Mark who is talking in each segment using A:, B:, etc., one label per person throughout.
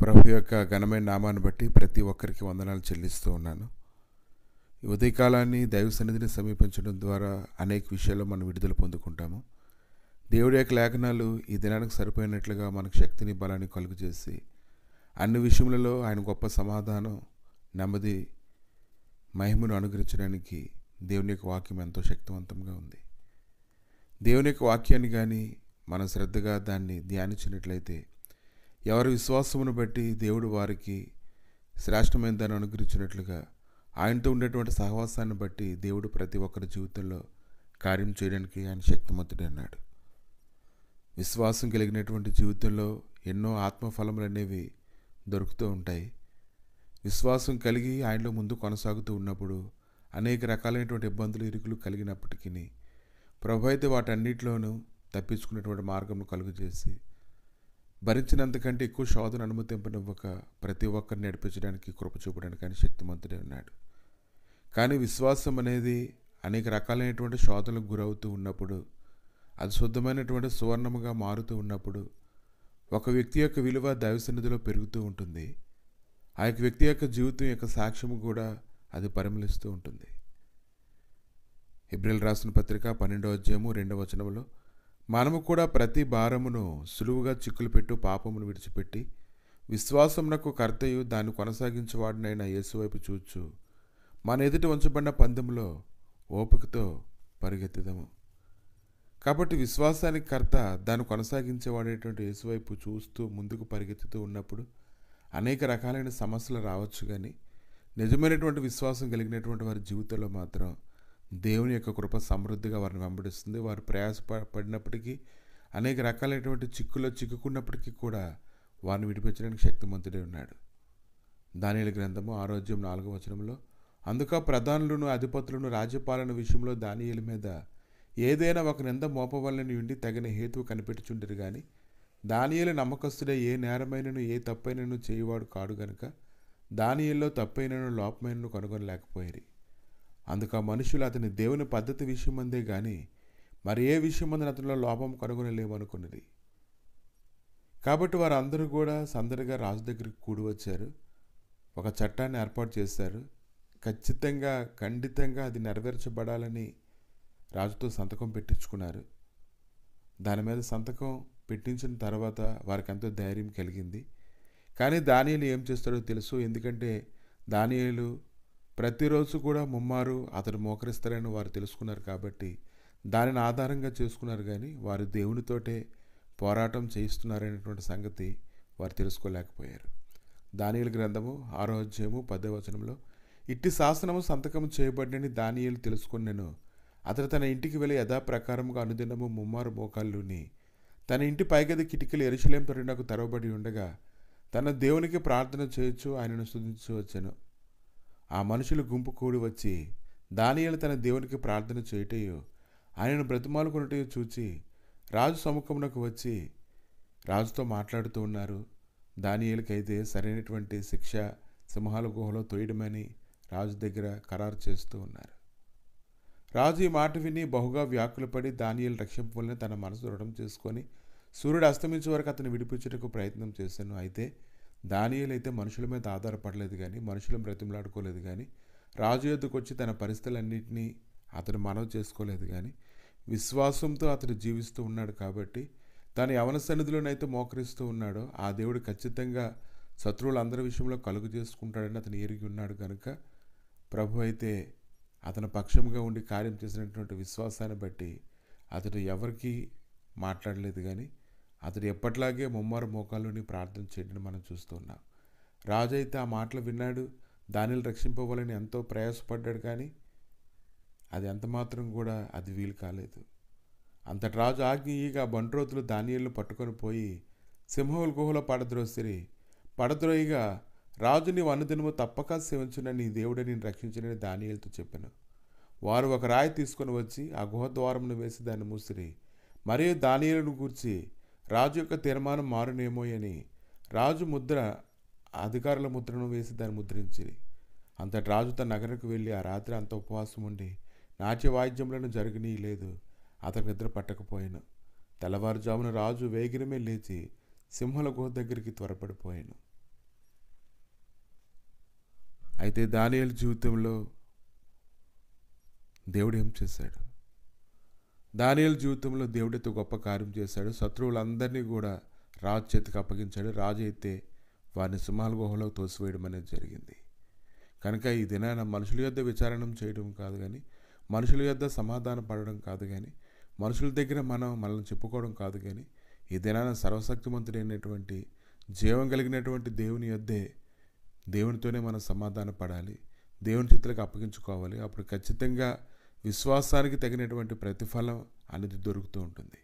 A: ప్రభు యొక్క ఘనమైన నామాన్ని బట్టి ప్రతి ఒక్కరికి వందనాలు చెల్లిస్తూ ఉన్నాను. ఈ ఉదయకాలాన్ని దైవ సన్నిధిని సమీపించడం ద్వారా అనేక విషయాల్లో మనం విడుదల పొందుకుంటాము. దేవుడి యొక్క లేఖనాలు ఈ దినానికి సరిపోయినట్లుగా మనకు శక్తిని బలాన్ని కలుగు చేసి అన్ని విషయములలో ఆయన గొప్ప సమాధానం, నెమ్మది, మహిమను అనుగ్రహించడానికి దేవుని యొక్క వాక్యం ఎంతో శక్తివంతంగా ఉంది. దేవుని యొక్క వాక్యాన్ని కానీ మనం శ్రద్ధగా దాన్ని ధ్యానించినట్లయితే ఎవరి విశ్వాసమును బట్టి దేవుడు వారికి శ్రేష్టమైన దాన్ని అనుగ్రహించినట్లుగా ఆయనతో ఉండేటువంటి సహవాసాన్ని బట్టి దేవుడు ప్రతి ఒక్కరి జీవితంలో కార్యం చేయడానికి ఆయన శక్తిమంతుడు అన్నాడు. విశ్వాసం కలిగినటువంటి జీవితంలో ఎన్నో ఆత్మఫలములు అనేవి దొరుకుతూ ఉంటాయి. విశ్వాసం కలిగి ఆయనలో ముందు కొనసాగుతూ ఉన్నప్పుడు అనేక రకాలైనటువంటి ఇబ్బందులు, ఇరుకులు కలిగినప్పటికీ ప్రభు అయితే వాటన్నిటిలోనూ తప్పించుకునేటువంటి మార్గం కలుగు చేసి భరించినంతకంటే ఎక్కువ శోధన అనుమతింపనివ్వక ప్రతి ఒక్కరిని నడిపించడానికి, కృప చూపడానికి ఆయన శక్తిమంతుడే ఉన్నాడు. కానీ విశ్వాసం అనేది అనేక రకాలైనటువంటి శోధనలకు గురవుతూ ఉన్నప్పుడు, అది శుద్ధమైనటువంటి సువర్ణముగా మారుతూ ఉన్నప్పుడు ఒక వ్యక్తి యొక్క విలువ దైవ సన్నిధిలో పెరుగుతూ ఉంటుంది. ఆ యొక్క వ్యక్తి యొక్క జీవితం యొక్క సాక్ష్యము కూడా అది పరిమళిస్తూ ఉంటుంది. హెబ్రీయులకు రాసిన పత్రిక 12వ అధ్యాయము 2వ వచనములో మనము కూడా ప్రతి భారమును సులువుగా చిక్కులు పెట్టు పాపమును విడిచిపెట్టి విశ్వాసమునకు కర్తయు దాన్ని కొనసాగించేవాడినైన యేసు వైపు చూచు మన ఎదుటి ఉంచబడిన పందెంలో ఓపికతో పరిగెత్తుదాము. కాబట్టి విశ్వాసానికి కర్త, దాన్ని కొనసాగించేవాడేటువంటి యేసు వైపు చూస్తూ ముందుకు పరిగెత్తుతూ ఉన్నప్పుడు అనేక రకాలైన సమస్యలు రావచ్చు. కానీ నిజమైనటువంటి విశ్వాసం కలిగినటువంటి వారి జీవితంలో మాత్రం దేవుని యొక్క కృప సమృద్ధిగా వారిని వెంబడిస్తుంది. వారు ప్రయాసపడినప్పటికీ, అనేక రకాలైనటువంటి చిక్కుల్లో చిక్కుకున్నప్పటికీ కూడా వారిని విడిపించడానికి శక్తిమంతుడే ఉన్నాడు. దానియేలు గ్రంథము 6వ అధ్యాయం 4వ వచనంలో అందుక ప్రధానులను, అధిపతులను, రాజ్యపాలన విషయంలో దానియేలు మీద ఏదైనా ఒక నింద మోపవలనని ఉండి తగిన హేతువు కనిపెట్టుచుండరు. కానీ దానియేలు నమ్మకస్తుడే, ఏ నేరమైనను ఏ తప్పైనను చేయువాడు కాడు గనుక దానియేలులో తప్పైనను లోపమైనను కనుగొనలేకపోయారు. అందుక మనుషులు అతని దేవుని పద్ధతి విషయమందే కానీ మరి ఏ విషయమందని అతనిలో లోపం కనుగొనలేమనుకున్నది. కాబట్టి వారందరూ కూడా సందడిగా రాజు దగ్గరికి కూడి వచ్చారు. ఒక చట్టాన్ని ఏర్పాటు చేశారు. ఖచ్చితంగా, ఖండితంగా అది నెరవేర్చబడాలని రాజుతో సంతకం పెట్టించుకున్నారు. దాని మీద సంతకం పెట్టించిన తర్వాత వారికి ఎంతో ధైర్యం కలిగింది. కానీ దానియేలు ఏం చేస్తాడో తెలుసు. ఎందుకంటే దానియేలు ప్రతిరోజు కూడా ముమ్మారు అతడు మోకరిస్తారని వారు తెలుసుకున్నారు. కాబట్టి దానిని ఆధారంగా చేసుకున్నారు. కానీ వారు దేవునితోటే పోరాటం చేయిస్తున్నారనేటువంటి సంగతి వారు తెలుసుకోలేకపోయారు. దానియేలు గ్రంథము 6వ అధ్యాయము 10వ వచనంలో ఇట్టి శాసనము సంతకము చేయబడినని దానియేలు తెలుసుకున్నాను. అతడు తన ఇంటికి వెళ్ళి యథాప్రకారముగా అనుదినము ముమ్మారు మోకాళ్ళుని తన ఇంటి పైగది కిటికీలు యెరూషలేము తొరణకు తెరవబడి ఉండగా తన దేవునికి ప్రార్థన చేయొచ్చు, ఆయనను స్తుతించు వచ్చెను. ఆ మనుషులు గుంపు కూడి వచ్చి దానియేలు తన దేవునికి ప్రార్థన చేయటయో ఆయనను బ్రతిమాలుకొనుటయో చూచి రాజు సముఖమునకు వచ్చి రాజుతో మాట్లాడుతూ ఉన్నారు. దానియేలుకైతే సరైనటువంటి శిక్ష సింహాల గుహలో తోయడమని రాజు దగ్గర ఖరారు చేస్తూ ఉన్నారు. రాజు ఈ మాట విని బహుగా వ్యాకులపడి దానియేలు రక్షింపవలని తన మనసు దృఢం చేసుకొని సూర్యుడు అస్తమించే వరకు అతను విడిపించుటకు ప్రయత్నం చేశాను. అయితే దానియేలు అయితే మనుషుల మీద ఆధారపడలేదు, కానీ మనుషులను బ్రతిమలాడుకోలేదు, కానీ రాజు యొద్దకు వచ్చి తన పరిస్థితులన్నింటినీ అతను మనవి చేసుకోలేదు. కానీ విశ్వాసంతో అతడు జీవిస్తూ ఉన్నాడు. కాబట్టి తను యవన సన్నిధిలోనైతే మోకరిస్తూ ఉన్నాడో ఆ దేవుడు ఖచ్చితంగా శత్రువులందరి విషయంలో కలుగు చేసుకుంటాడని అతను ఎరిగి ఉన్నాడు. కనుక ప్రభు అయితే అతని పక్షముగా ఉండి కార్యం చేసినటువంటి విశ్వాసాన్ని బట్టి అతడు ఎవరికి మాట్లాడలేదు. కానీ అతడు ఎప్పట్లాగే ముమ్మారు మోకాళ్ళుని ప్రార్థన చేయడం మనం చూస్తూ ఉన్నాం. రాజు అయితే ఆ మాటలు విన్నాడు. దానియేలు రక్షింపవాలని ఎంతో ప్రయాసపడ్డాడు. కానీ అది ఎంతమాత్రం కూడా అది వీలు కాలేదు. అంతటి రాజు ఆజ్ఞ బంట్రోతులు దానియేలును పట్టుకొని పోయి సింహముల గుహలో పడద్రోయిగా రాజు నీవు అనుదినము తప్పక సేవించిన నీ దేవుడే నేను రక్షించనని దానియేలుతో చెప్పాను. వారు ఒక రాయి తీసుకొని వచ్చి ఆ గుహ ద్వారమును వేసి దాన్ని మూసిరి. మరియు దానియేలును గూర్చి రాజు యొక్క తీర్మానం మారునేమో అని రాజు ముద్ర, అధికారుల ముద్రను వేసి దాన్ని ముద్రించిరి. అంతటి రాజు తన నగరకు వెళ్ళి ఆ రాత్రి అంత ఉపవాసం ఉండి నాట్య వాయిద్యములను జరగనీ లేదు. అతను నిద్ర పట్టకపోయాను. తెల్లవారుజామున రాజు వేగిరమే లేచి సింహల గుహ దగ్గరికి త్వరపడిపోయాను. అయితే దానియేలు జీవితంలో దేవుడు ఏం చేశాడు? దానియేలు జీవితంలో దేవుడితో గొప్ప కార్యం చేశాడు. శత్రువులందరినీ కూడా రాజు చేతికి అప్పగించాడు. రాజు అయితే వారిని సింహాల గుహలో తోసివేయడం అనేది జరిగింది. కనుక ఈ దినాన మనుషుల యొద్ద విచారణ చేయడం కాదు కానీ, మనుషుల యొద్ద సమాధాన పడడం కాదు కానీ, మనుషుల దగ్గర మనల్ని చెప్పుకోవడం కాదు కానీ, ఈ దినాన సర్వశక్తిమంతుడైనటువంటి జీవం కలిగినటువంటి దేవుని యొద్దే, దేవునితోనే మనం సమాధాన పడాలి, దేవుని చేతులకు అప్పగించుకోవాలి. అప్పుడు ఖచ్చితంగా విశ్వాసానికి తగినటువంటి ప్రతిఫలం అనేది దొరుకుతూ ఉంటుంది.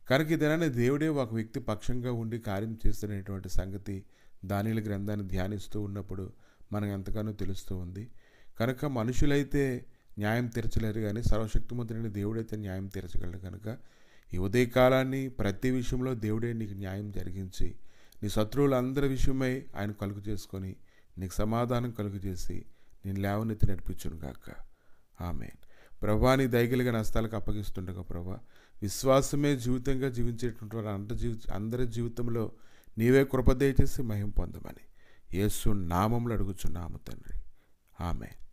A: కనుక ఈ దినాన్ని దేవుడే ఒక వ్యక్తి పక్షంగా ఉండి కార్యం చేస్తున్నటువంటి సంగతి దానియేలు గ్రంథాన్ని ధ్యానిస్తూ ఉన్నప్పుడు మనకు ఎంతగానో తెలుస్తూ ఉంది. కనుక మనుషులైతే న్యాయం తీర్చలేరు కానీ సర్వశక్తిమంతుడైన దేవుడైతే న్యాయం తీర్చగలడు. కనుక ఈ ఉదయకాలాన్ని ప్రతి విషయంలో దేవుడే నీకు న్యాయం జరిగించి నీ శత్రువులందరి విషయమై ఆయన కలుగు చేసుకొని నీకు సమాధానం కలుగు చేసి నేను లేవనెత్తి నడిపించును గాక. ఆమేన్. ప్రభా, నీ దయగలిగిన హస్తాలకు అప్పగిస్తుండగా ప్రభా, విశ్వాసమే జీవితంగా జీవించేటువంటి వారు అందరి జీవితంలో నీవే కృప దయచేసి మహిమ పొందమని యేసు నామములో అడుగుచున్నాము తండ్రి. ఆమేన్.